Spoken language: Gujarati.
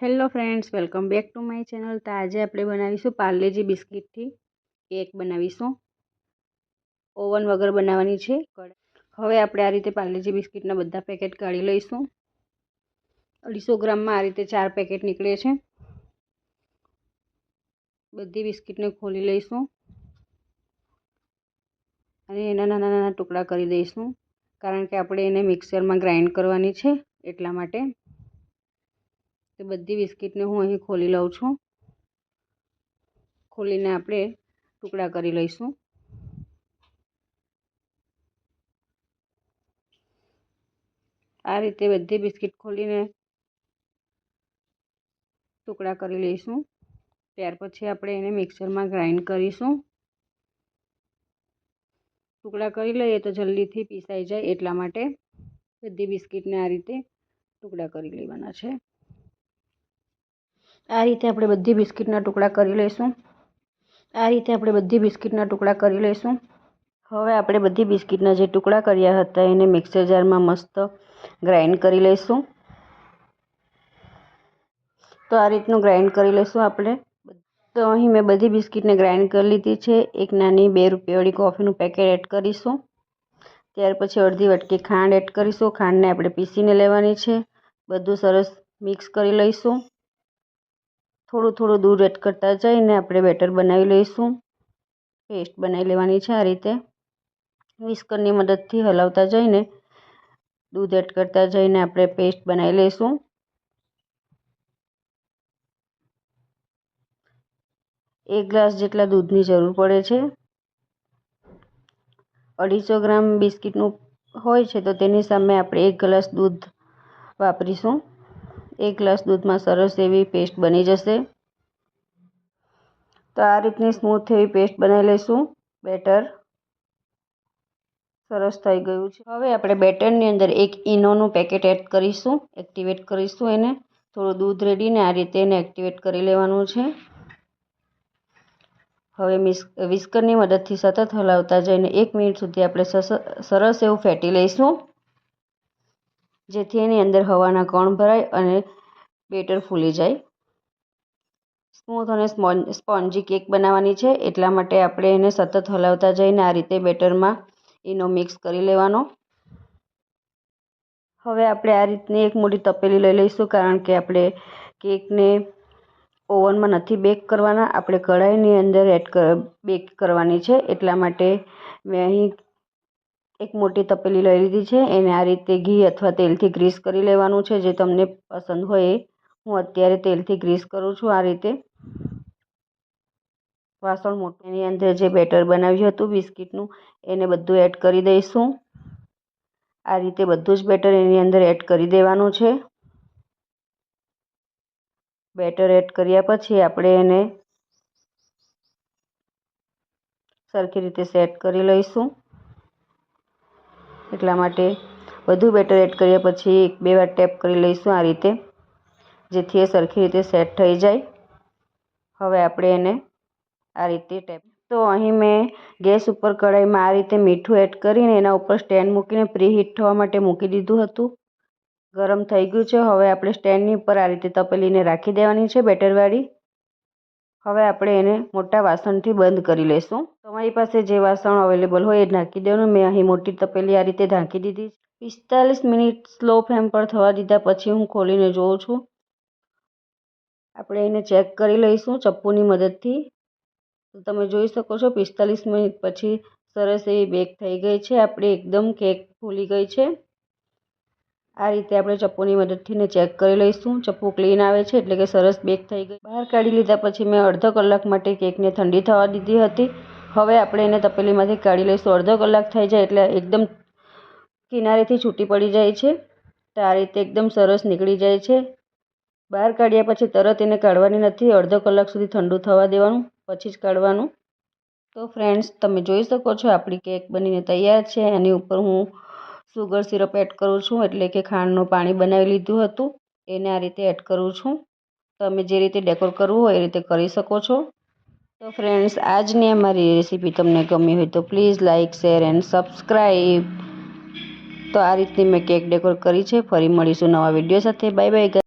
Hello friends, welcome back to my channel. તો આજે આપણે બનાવીશું પાર્લેજી બિસ્કિટથી કેક બનાવીશું। ઓવન વગર બનાવવાની છે। હવે આપણે આ રીતે પાર્લેજી બિસ્કિટના બધા પેકેટ કાઢી લઈશું। 250 ગ્રામમાં આ રીતે 4 પેકેટ નીકળે છે। બધી બિસ્કિટને ખોલી લઈશું અને એના નાના નાના ટુકડા કરી દઈશું, કારણ કે આપણે એને મિક્સરમાં ગ્રાઇન્ડ કરવાની છે એટલા માટે। તો બધી બિસ્કિટને હું અહીં ખોલી લઉં છું। ખોલીને આપણે ટુકડા કરી લઈશું। આ રીતે બધી બિસ્કિટ ખોલીને ટુકડા કરી લઈશું। ત્યાર પછી આપણે એને મિક્સરમાં ગ્રાઇન્ડ કરીશું। ટુકડા કરી લઈએ તો જલ્દીથી પીસાઈ જાય એટલા માટે બધી બિસ્કિટને આ રીતે ટુકડા કરી લેવાના છે। આ રીતે આપણે બધી બિસ્કિટના ટુકડા કરી લઈશું। હવે આપણે બધી બિસ્કિટના જે ટુકડા કર્યા હતા એને મિક્સર જારમાં મસ્ત ગ્રાઇન્ડ કરી લઈશું। તો આ રીતનું ગ્રાઇન્ડ કરી લઈશું આપણે। તો અહીં મેં બધી બિસ્કિટને ગ્રાઇન્ડ કરી લીધી છે। એક નાની 2 રૂપિયાવાળી કોફીનું પેકેટ એડ કરીશું। ત્યાર પછી અડધી વાટકી ખાંડ એડ કરીશું। ખાંડને આપણે પીસીને લેવાની છે। બધું સરસ મિક્સ કરી લઈશું। થોડું થોડું દૂધ એડ કરતા જઈને આપણે બેટર બનાવી લઈશું। પેસ્ટ બનાવી લેવાની છે। આ રીતે વિસ્કરની મદદથી હલાવતા જઈને દૂધ એડ કરતા જઈને આપણે પેસ્ટ બનાવી લઈશું। 1 ગ્લાસ જેટલા દૂધની જરૂર પડે છે। 250 ગ્રામ બિસ્કિટનું હોય છે તો તેની સામે આપણે 1 ગ્લાસ દૂધ વાપરીશું। 1 ગ્લાસ દૂધમાં સરસ એવી પેસ્ટ બની જશે। તો આ રીતની સ્મૂથ એવી પેસ્ટ બનાવી લઈશું। બેટર સરસ થઈ ગયું છે। હવે આપણે બેટરની અંદર 1 ઈનોનું પેકેટ એડ કરીશું, એક્ટિવેટ કરીશું એને। થોડું દૂધ રેડીને આ રીતે એને એક્ટિવેટ કરી લેવાનું છે। હવે વિસ્કરની મદદથી સતત હલાવતા જઈને 1 મિનિટ સુધી આપણે સરસ એવું ફેટી લઈશું, જેથી એની અંદર હવાના કણ ભરાય અને બેટર ફૂલી જાય। સ્મૂથ અને સ્પોન્જી કેક બનાવવાની છે એટલા માટે આપણે એને સતત હલાવતા જઈને આ રીતે બેટરમાં ઈનો મિક્સ કરી લેવાનો। હવે આપણે આ રીતની એક મોટી તપેલી લઈ લઈશું, કારણ કે આપણે કેકને ઓવનમાં નથી બેક કરવાના, આપણે કઢાઈની અંદર બેક કરવાની છે। એટલા માટે મેં અહીં એક મોટી તપેલી લઈ લીધી છે। એને આ રીતે ઘી અથવા તેલથી ગ્રીસ કરી લેવાનું છે, જે તમને પસંદ હોય એ। હું અત્યારે તેલથી ગ્રીસ કરું છું। આ રીતે વાસણ મોટું, એની અંદર જે બેટર બનાવ્યું હતું બિસ્કિટનું એને બધું એડ કરી દઈશું। આ રીતે બધું જ બેટર એની અંદર એડ કરી દેવાનું છે। બેટર એડ કર્યા પછી આપણે એને સરખી રીતે સેટ કરી લઈશું। એટલા માટે બધું બેટર એડ કર્યા પછી 1-2 વાર ટેપ કરી લઈશું આ રીતે, જેથી એ સરખી રીતે સેટ થઈ જાય। હવે આપણે એને આ રીતે તો અહીં મેં ગેસ ઉપર કઢાઈમાં આ રીતે મીઠું એડ કરીને એના ઉપર સ્ટેન્ડ મૂકીને પ્રીહીટ થવા માટે મૂકી દીધું હતું। ગરમ થઈ ગયું છે। હવે આપણે સ્ટેન્ડની ઉપર આ રીતે તપેલીને રાખી દેવાની છે બેટરવાળી। હવે આપણે એને મોટા વાસણથી બંધ કરી લઈશું। તમારી પાસે જે વાસણ અવેલેબલ હોય એ ઢાંકી દેવાનું। મેં અહીં મોટી તપેલી આ રીતે ઢાંકી દીધી। 45 મિનિટ સ્લો ફ્લેમ પર થવા દીધા પછી હું ખોલીને જોઉં છું। આપણે એને ચેક કરી લઈશું ચપ્પુની મદદથી। તો તમે જોઈ શકો છો 45 મિનિટ પછી સરસ એવી બેક થઈ ગઈ છે। આપણી એકદમ કેક ફૂલી ગઈ છે। આ રીતે આપણે ચપ્પુની મદદથી ચેક કરી લઈશું। ચપ્પુ ક્લીન આવે છે એટલે કે સરસ બેક થઈ ગઈ। બહાર કાઢી લીધા પછી મેં અડધો કલાક માટે કેકને ઠંડી થવા દીધી હતી। હવે આપણે એને તપેલીમાંથી કાઢી લઈશું। અડધો કલાક થઈ જાય એટલે એકદમ કિનારેથી છૂટી પડી જાય છે। તો આ રીતે એકદમ સરસ નીકળી જાય છે। બહાર કાઢ્યા પછી તરત એને કાઢવાની નથી, અડધો કલાક સુધી ઠંડુ થવા દેવાનું, પછી જ કાઢવાનું। તો ફ્રેન્ડ્સ, તમે જોઈ શકો છો આપણી કેક બનીને તૈયાર છે। એની ઉપર હું સુગર સિરપ એડ કરું છું, એટલે કે ખાંડનું પાણી બનાવી લીધું હતું એને આ રીતે એડ કરું છું। તમે જે રીતે ડેકોર કરવું હોય એ રીતે કરી શકો છો। તો ફ્રેન્ડ્સ, આજની અમારી રેસીપી તમને ગમી હોય તો please like, share and subscribe. તો આ રીતની મેં કેક ડેકોર કરી છે। ફરી મળીશું નવા વિડીયો સાથે। Bye bye.